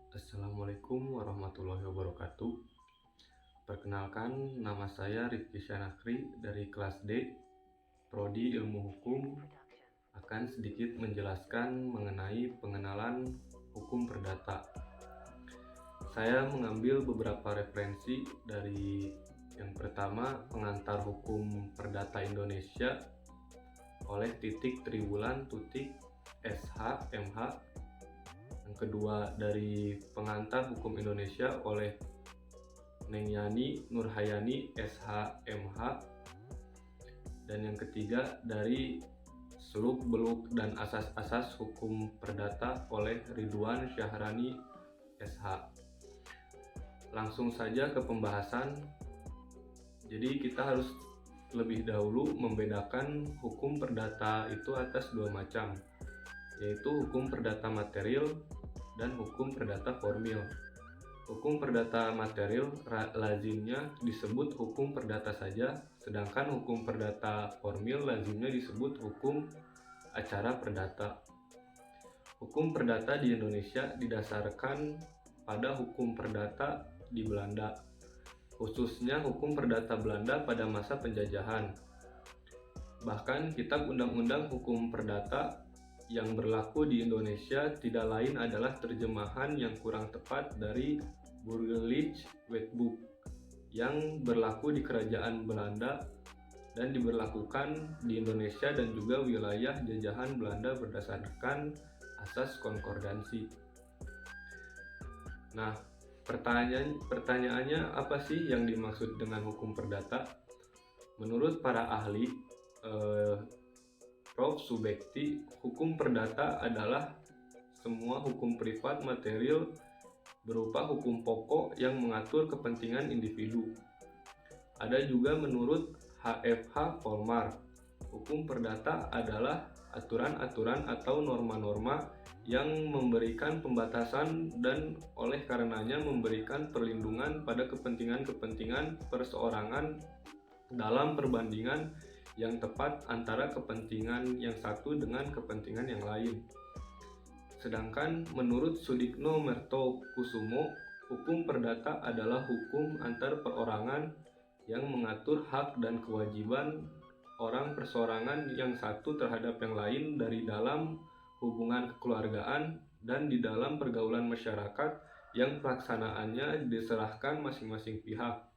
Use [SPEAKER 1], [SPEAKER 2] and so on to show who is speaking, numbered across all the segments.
[SPEAKER 1] Assalamualaikum warahmatullahi wabarakatuh. Perkenalkan, nama saya Rifki Syanakri dari kelas D, Prodi Ilmu Hukum, akan sedikit menjelaskan mengenai pengenalan hukum perdata. Saya mengambil beberapa referensi dari yang pertama, Pengantar Hukum Perdata Indonesia oleh Triwulan SH MH. Yang kedua, dari Pengantar Hukum Indonesia oleh Nengyani Nurhayani SH.MH. Dan yang ketiga, dari Seluk-Beluk dan Asas-Asas Hukum Perdata oleh Ridwan Syahrani SH. Langsung saja ke pembahasan. Jadi kita harus lebih dahulu membedakan hukum perdata itu atas dua macam, yaitu hukum perdata material dan hukum perdata formil. Hukum perdata material lazimnya disebut hukum perdata saja, sedangkan hukum perdata formil lazimnya disebut hukum acara perdata. Hukum perdata di Indonesia didasarkan pada hukum perdata di Belanda, khususnya hukum perdata Belanda pada masa penjajahan. Bahkan Kitab Undang-Undang Hukum Perdata yang berlaku di Indonesia tidak lain adalah terjemahan yang kurang tepat dari Burgerlijk Wetboek yang berlaku di Kerajaan Belanda dan diberlakukan di Indonesia dan juga wilayah jajahan Belanda berdasarkan asas konkordansi. Nah, pertanyaannya apa sih yang dimaksud dengan hukum perdata? Menurut para ahli, Prof. Subekti, hukum perdata adalah semua hukum privat material berupa hukum pokok yang mengatur kepentingan individu. Ada juga menurut HFH Volmar, hukum perdata adalah aturan-aturan atau norma-norma yang memberikan pembatasan dan oleh karenanya memberikan perlindungan pada kepentingan-kepentingan perseorangan dalam perbandingan yang tepat antara kepentingan yang satu dengan kepentingan yang lain. Sedangkan menurut Sudikno Mertokusumo, hukum perdata adalah hukum antar perorangan yang mengatur hak dan kewajiban orang perseorangan yang satu terhadap yang lain dari dalam hubungan kekeluargaan dan di dalam pergaulan masyarakat yang pelaksanaannya diserahkan masing-masing pihak.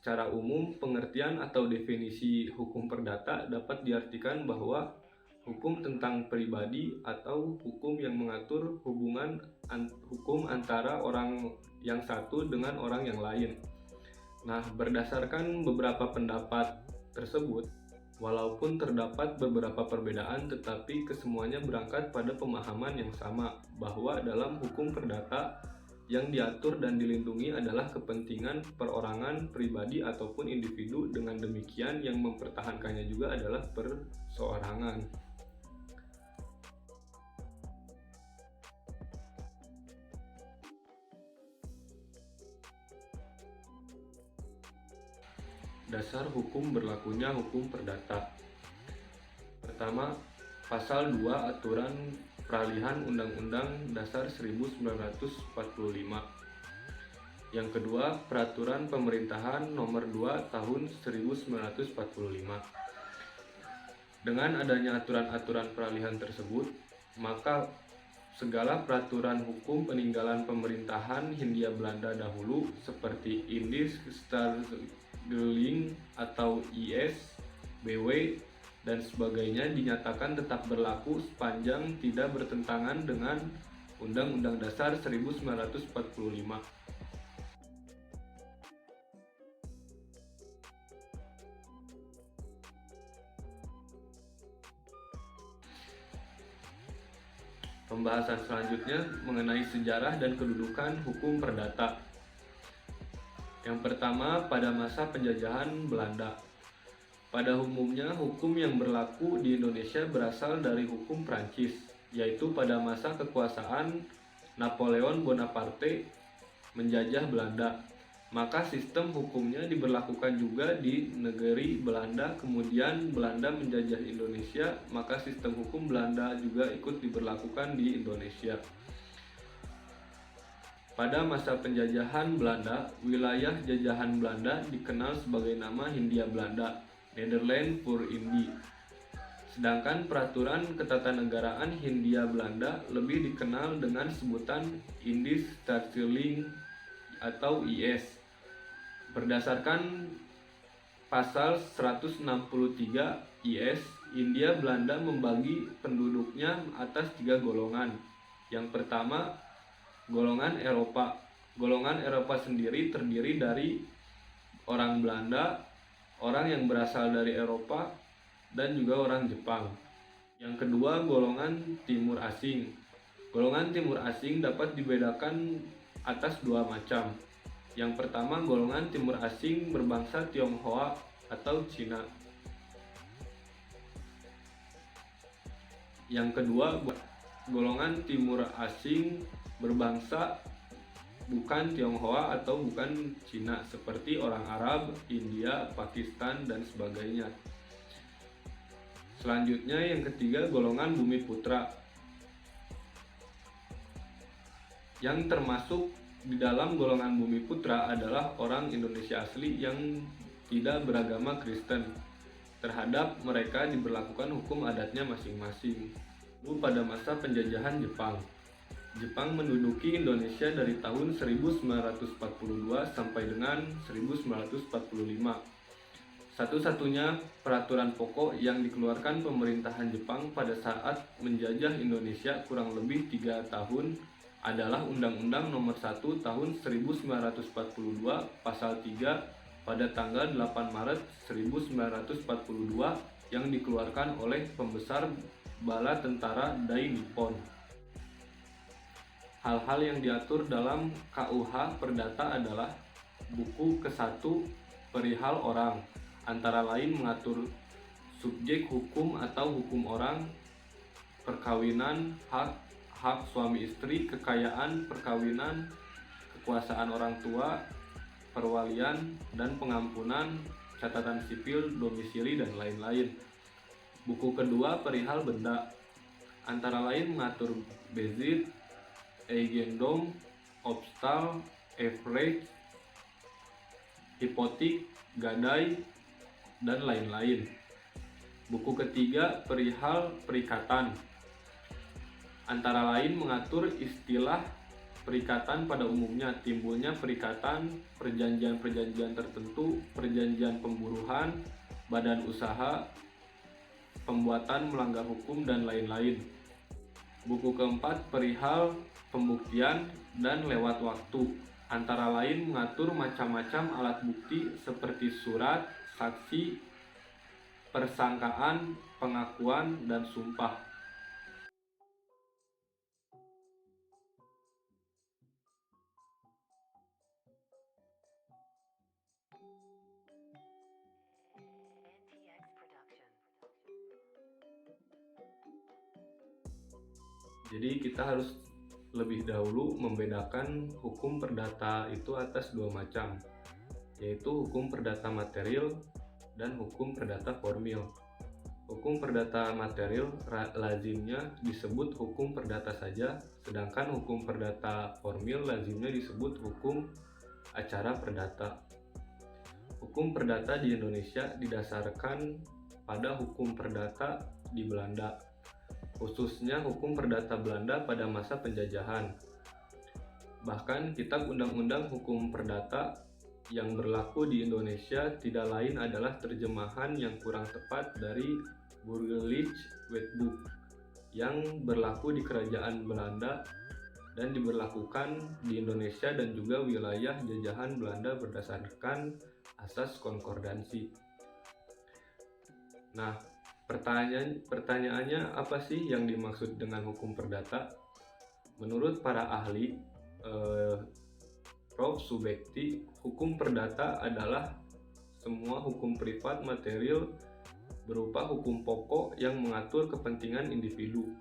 [SPEAKER 1] Secara umum, pengertian atau definisi hukum perdata dapat diartikan bahwa hukum tentang pribadi atau hukum yang mengatur hubungan hukum antara orang yang satu dengan orang yang lain. Nah, berdasarkan beberapa pendapat tersebut, walaupun terdapat beberapa perbedaan, tetapi kesemuanya berangkat pada pemahaman yang sama, bahwa dalam hukum perdata yang diatur dan dilindungi adalah kepentingan perorangan, pribadi, ataupun individu. Dengan demikian, yang mempertahankannya juga adalah perseorangan. Dasar hukum berlakunya hukum perdata. Pertama, Pasal 2 Aturan Peralihan Undang-Undang Dasar 1945. Yang kedua, Peraturan Pemerintahan Nomor 2 Tahun 1945. Dengan adanya aturan-aturan peralihan tersebut, maka segala peraturan hukum peninggalan pemerintahan Hindia Belanda dahulu seperti Indische Staatstelling atau IS, BW, dan sebagainya dinyatakan tetap berlaku sepanjang tidak bertentangan dengan Undang-Undang Dasar 1945. Pembahasan selanjutnya mengenai sejarah dan kedudukan hukum perdata. Yang pertama, pada masa penjajahan Belanda. Pada umumnya, hukum yang berlaku di Indonesia berasal dari hukum Prancis, yaitu pada masa kekuasaan Napoleon Bonaparte menjajah Belanda. Maka sistem hukumnya diberlakukan juga di negeri Belanda. Kemudian Belanda menjajah Indonesia, maka sistem hukum Belanda juga ikut diberlakukan di Indonesia. Pada masa penjajahan Belanda, wilayah jajahan Belanda dikenal sebagai nama Hindia Belanda, Nederland voor Indie. Sedangkan peraturan ketatanegaraan Hindia Belanda lebih dikenal dengan sebutan Indisch Staatsrecht atau IS. Berdasarkan pasal 163 IS, Hindia Belanda membagi penduduknya atas 3 golongan. Yang pertama, golongan Eropa. Golongan Eropa sendiri terdiri dari orang Belanda, orang yang berasal dari Eropa, dan juga orang Jepang. Yang kedua, golongan Timur Asing. Golongan Timur Asing dapat dibedakan atas 2 macam. Yang pertama, golongan Timur Asing berbangsa Tionghoa atau Cina. Yang kedua, golongan Timur Asing berbangsa bukan Tionghoa atau bukan Cina, seperti orang Arab, India, Pakistan, dan sebagainya. Selanjutnya yang ketiga, golongan Bumi Putra, yang termasuk di dalam golongan Bumi Putra adalah orang Indonesia asli yang tidak beragama Kristen. Terhadap mereka diberlakukan hukum adatnya masing-masing. Pada masa penjajahan Jepang, Jepang menduduki Indonesia dari tahun 1942 sampai dengan 1945. Satu-satunya peraturan pokok yang dikeluarkan pemerintahan Jepang pada saat menjajah Indonesia kurang lebih 3 tahun adalah Undang-Undang Nomor 1 Tahun 1942 Pasal 3 pada tanggal 8 Maret 1942 yang dikeluarkan oleh Pembesar Bala Tentara Dai Nippon. Hal-hal yang diatur dalam KUH Perdata adalah buku ke-1 perihal orang, antara lain mengatur subjek hukum atau hukum orang, perkawinan, hak suami istri, kekayaan, perkawinan, kekuasaan orang tua, perwalian dan pengampunan, catatan sipil, domisili, dan lain-lain. Buku kedua perihal benda, antara lain mengatur bezit, eigendom, obstal, average, hipotik, gadai, dan lain-lain. Buku ketiga perihal perikatan, antara lain mengatur istilah perikatan pada umumnya, timbulnya perikatan, perjanjian-perjanjian tertentu, perjanjian pemburuhan, badan usaha, pembuatan melanggar hukum, dan lain-lain. Buku keempat perihal pembuktian dan lewat waktu, antara lain mengatur macam-macam alat bukti seperti surat, saksi, persangkaan, pengakuan, dan sumpah. Jadi kita harus lebih dahulu membedakan hukum perdata itu atas 2 macam, yaitu hukum perdata material dan hukum perdata formil. Hukum perdata material lazimnya disebut hukum perdata saja, sedangkan hukum perdata formil lazimnya disebut hukum acara perdata. Hukum perdata di Indonesia didasarkan pada hukum perdata di Belanda, khususnya hukum perdata Belanda pada masa penjajahan. Bahkan kitab undang-undang hukum perdata yang berlaku di Indonesia tidak lain adalah terjemahan yang kurang tepat dari Burgerlijk Wetboek yang berlaku di Kerajaan Belanda dan diberlakukan di Indonesia dan juga wilayah jajahan Belanda berdasarkan asas konkordansi. Nah, pertanyaannya apa sih yang dimaksud dengan hukum perdata? Menurut para ahli, Prof. Subekti, hukum perdata adalah semua hukum privat material berupa hukum pokok yang mengatur kepentingan individu.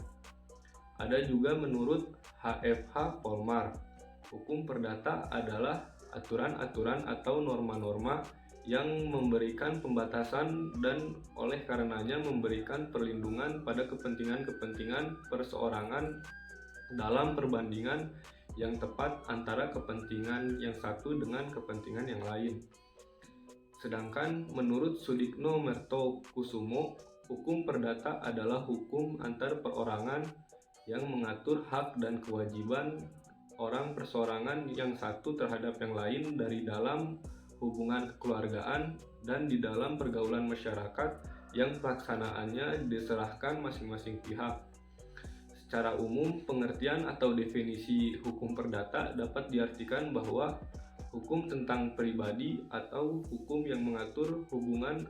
[SPEAKER 1] Ada juga menurut HFH Polmar, hukum perdata adalah aturan-aturan atau norma-norma yang memberikan pembatasan dan oleh karenanya memberikan perlindungan pada kepentingan-kepentingan perseorangan dalam perbandingan yang tepat antara kepentingan yang satu dengan kepentingan yang lain. Sedangkan menurut Sudikno Mertokusumo, hukum perdata adalah hukum antar perorangan yang mengatur hak dan kewajiban orang perseorangan yang satu terhadap yang lain dari dalam hubungan kekeluargaan dan di dalam pergaulan masyarakat yang pelaksanaannya diserahkan masing-masing pihak. Secara umum, pengertian atau definisi hukum perdata dapat diartikan bahwa hukum tentang pribadi atau hukum yang mengatur hubungan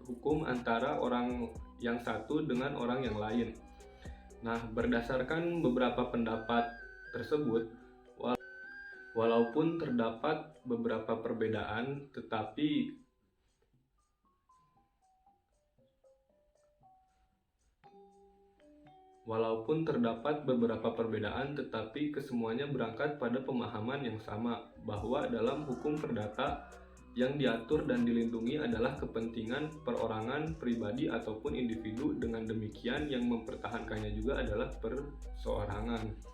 [SPEAKER 1] hukum antara orang yang satu dengan orang yang lain. Nah, berdasarkan beberapa pendapat tersebut, walaupun terdapat beberapa perbedaan, tetapi kesemuanya berangkat pada pemahaman yang sama, bahwa dalam hukum perdata yang diatur dan dilindungi adalah kepentingan perorangan, pribadi, ataupun individu. Dengan demikian, yang mempertahankannya juga adalah perseorangan.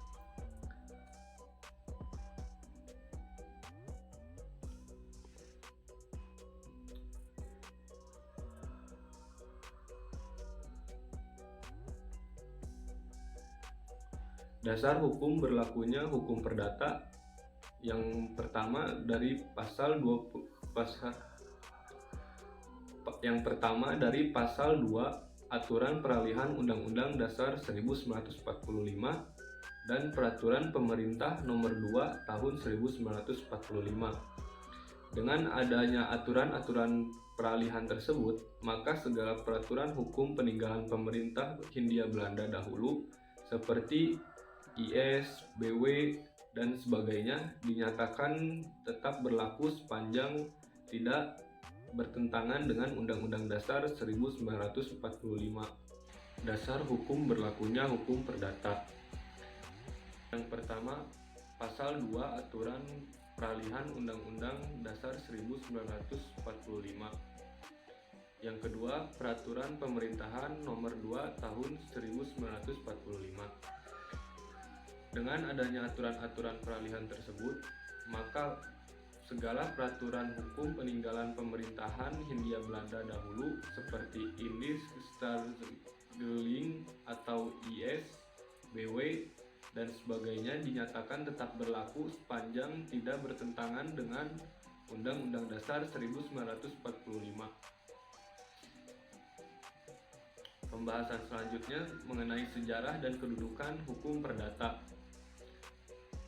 [SPEAKER 1] Dasar hukum berlakunya hukum perdata yang pertama dari pasal 2 Aturan Peralihan Undang-Undang Dasar 1945 dan Peraturan Pemerintah Nomor 2 Tahun 1945. Dengan adanya aturan-aturan peralihan tersebut, maka segala peraturan hukum peninggalan pemerintah Hindia Belanda dahulu seperti IS, BW, dan sebagainya dinyatakan tetap berlaku sepanjang tidak bertentangan dengan Undang-Undang Dasar 1945. Dasar hukum berlakunya hukum perdata. Yang pertama, pasal 2 Aturan Peralihan Undang-Undang Dasar 1945. Yang kedua, Peraturan Pemerintahan Nomor 2 Tahun 1945. Dengan adanya aturan-aturan peralihan tersebut, maka segala peraturan hukum peninggalan pemerintahan Hindia Belanda dahulu seperti Indisch Staatgeling atau IS, BW, dan sebagainya dinyatakan tetap berlaku sepanjang tidak bertentangan dengan Undang-Undang Dasar 1945. Pembahasan selanjutnya mengenai sejarah dan kedudukan hukum perdata.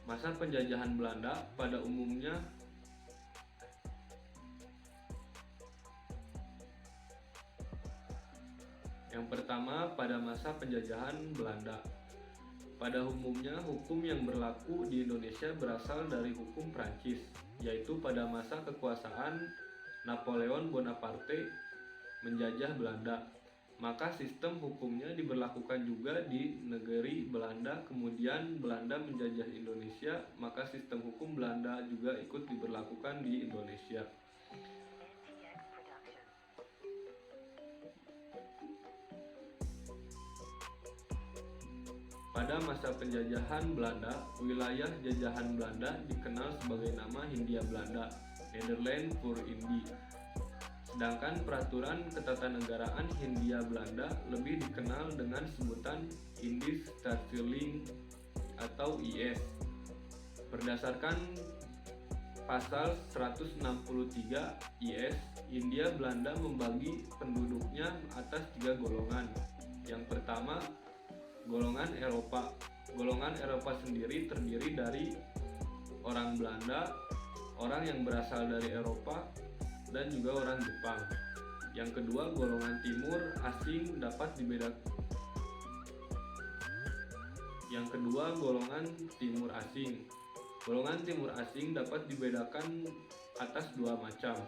[SPEAKER 1] Masa penjajahan Belanda pada umumnya yang pertama, pada masa penjajahan Belanda. Pada umumnya, hukum yang berlaku di Indonesia berasal dari hukum Prancis, yaitu pada masa kekuasaan Napoleon Bonaparte menjajah Belanda. Maka sistem hukumnya diberlakukan juga di negeri Belanda. Kemudian Belanda menjajah Indonesia, maka sistem hukum Belanda juga ikut diberlakukan di Indonesia. Pada masa penjajahan Belanda, wilayah jajahan Belanda dikenal sebagai nama Hindia Belanda, Nederland voor Indie. Sedangkan peraturan ketatanegaraan Hindia Belanda lebih dikenal dengan sebutan Indisch Staatgeling atau IS. Berdasarkan pasal 163 IS, Hindia Belanda membagi penduduknya atas 3 golongan. Yang pertama, golongan Eropa. Golongan Eropa sendiri terdiri dari orang Belanda, orang yang berasal dari Eropa, dan juga orang Jepang. Yang kedua, golongan timur asing dapat dibedakan. Yang kedua, golongan timur asing. Golongan timur asing dapat dibedakan atas 2 macam.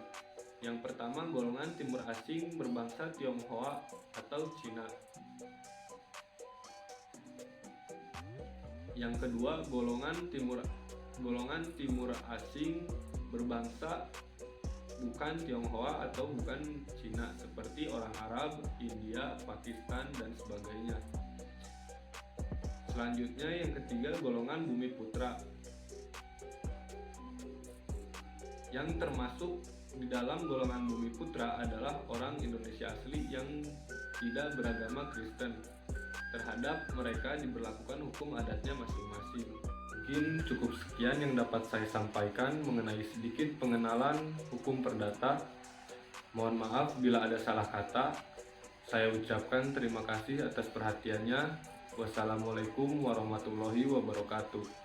[SPEAKER 1] Yang pertama, golongan timur asing berbangsa Tionghoa atau Cina. Yang kedua, golongan timur asing berbangsa bukan Tionghoa atau bukan Cina seperti orang Arab, India, Pakistan, dan sebagainya. Selanjutnya yang ketiga, golongan bumi putra, yang termasuk di dalam golongan bumi putra adalah orang Indonesia asli yang tidak beragama Kristen. Terhadap mereka diberlakukan hukum adatnya masing-masing. Mungkin cukup sekian yang dapat saya sampaikan mengenai sedikit pengenalan hukum perdata. Mohon maaf bila ada salah kata. Saya ucapkan terima kasih atas perhatiannya. Wassalamualaikum warahmatullahi wabarakatuh.